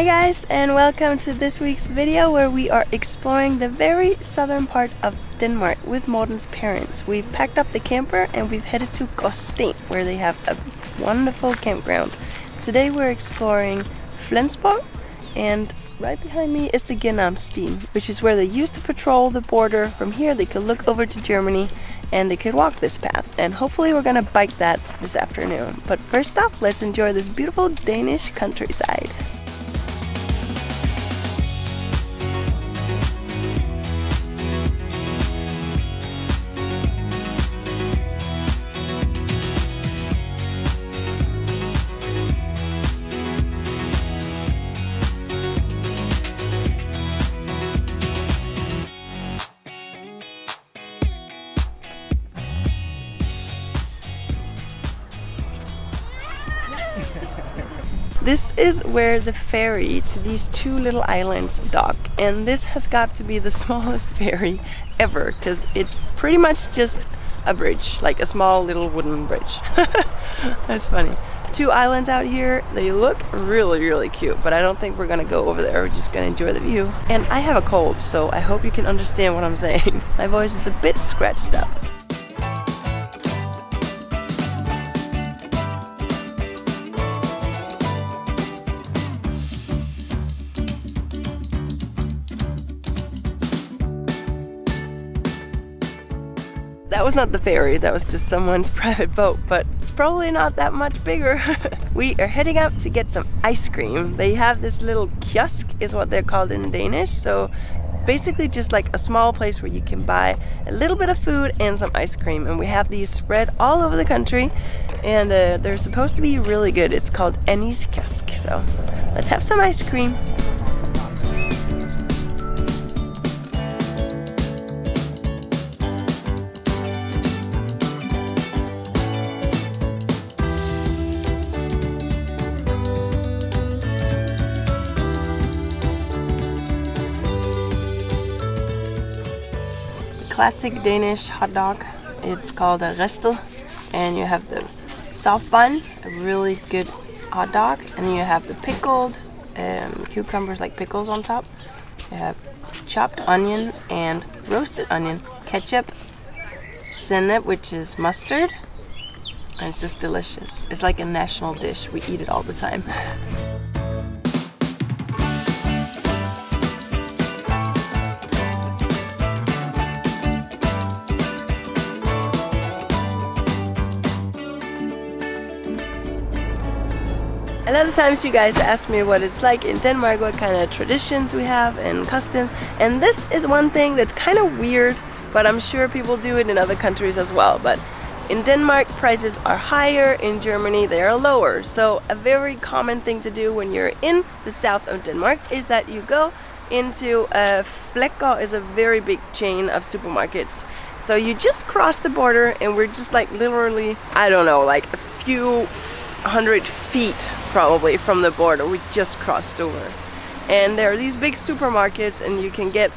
Hi guys, and welcome to this week's video where we are exploring the very southern part of Denmark with Morten's parents. We've packed up the camper and we've headed to Gråsten where they have a wonderful campground. Today we're exploring Flensborg, and right behind me is the Genarmstien, which is where they used to patrol the border. From here they could look over to Germany and they could walk this path, and hopefully we're gonna bike that this afternoon. But first off, let's enjoy this beautiful Danish countryside. This is where the ferry to these two little islands dock, and this has got to be the smallest ferry ever because it's pretty much just a bridge, like a small little wooden bridge. That's funny. Two islands out here, they look really cute, but I don't think we're gonna go over there. We're just gonna enjoy the view. And I have a cold, so I hope you can understand what I'm saying. My voice is a bit scratched up. That was not the ferry, that was just someone's private boat, but it's probably not that much bigger. We are heading out to get some ice cream. They have this little kiosk, is what they're called in Danish, so basically just like a small place where you can buy a little bit of food and some ice cream. And we have these spread all over the country, and they're supposed to be really good. It's called Annie's Kiosk, so let's have some ice cream. Classic Danish hot dog. It's called a ristet, and you have the soft bun, a really good hot dog, and then you have the pickled cucumbers, like pickles on top. You have chopped onion and roasted onion, ketchup, sennep, which is mustard, and it's just delicious. It's like a national dish. We eat it all the time. A lot of times you guys ask me what it's like in Denmark, what kind of traditions we have and customs, and this is one thing that's kind of weird, but I'm sure people do it in other countries as well. But in Denmark, prices are higher, in Germany they are lower. So a very common thing to do when you're in the south of Denmark is that you go into Fjords is a very big chain of supermarkets. So you just cross the border, and we're just like literally, I don't know, like a few 100 feet probably from the border. We just crossed over, and there are these big supermarkets, and you can get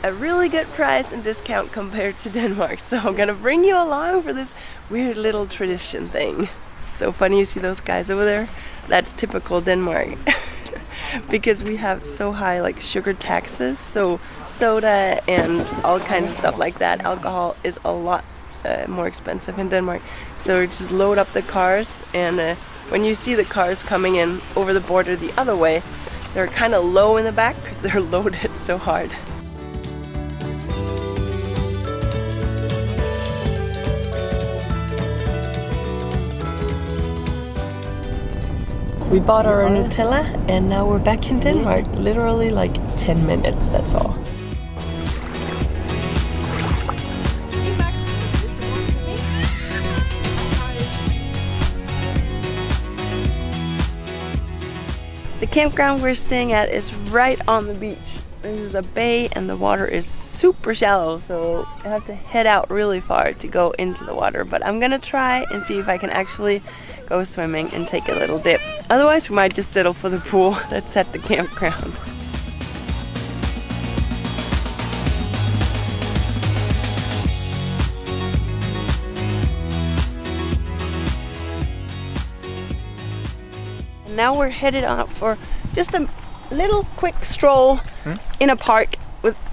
a really good price and discount compared to Denmark. So I'm gonna bring you along for this weird little tradition thing. So funny, you see those guys over there? That's typical Denmark. Because we have so high like sugar taxes, so soda and all kinds of stuff like that, alcohol is a lot more expensive in Denmark. So just load up the cars, and when you see the cars coming in over the border the other way, they're kind of low in the back because they're loaded so hard. We bought our Nutella, and now we're back in Denmark. Literally like 10 minutes, that's all. The campground we're staying at is right on the beach. This is a bay, and the water is super shallow, so I have to head out really far to go into the water. But I'm gonna try and see if I can actually go swimming and take a little dip. Otherwise, we might just settle for the pool that's at the campground. Now we're headed out for just a little quick stroll in a park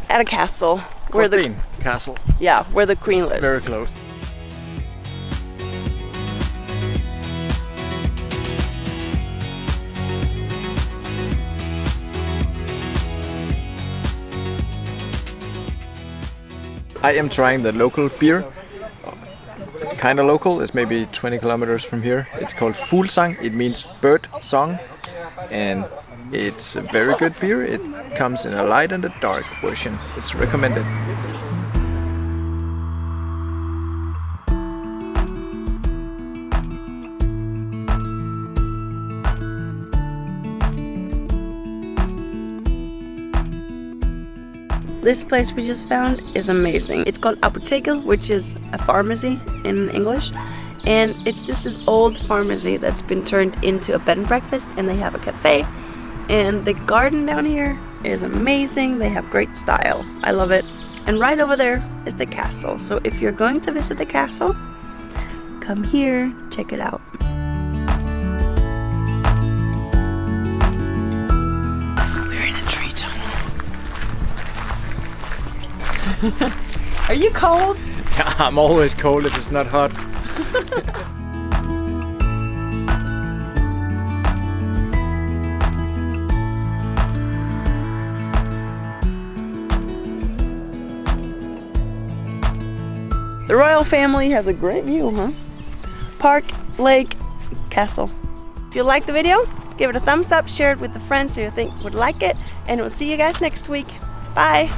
at a castle. Gråsten castle. Yeah, where the queen lives. Very close. I am trying the local beer. Kind of local, it's maybe 20 kilometers from here. It's called Fuglsang, it means bird song, and it's a very good beer. It comes in a light and a dark version. It's recommended. This place we just found is amazing. It's called Apothekel, which is a pharmacy in English. And it's just this old pharmacy that's been turned into a bed and breakfast, and they have a cafe. And the garden down here is amazing. They have great style. I love it. And right over there is the castle. So if you're going to visit the castle, come here, check it out. We're in a tree tunnel. Are you cold? Yeah, I'm always cold if it's not hot. The royal family has a great view, huh? Park, lake, castle. If you liked the video, give it a thumbs up, share it with the friends who you think would like it, and we'll see you guys next week. Bye!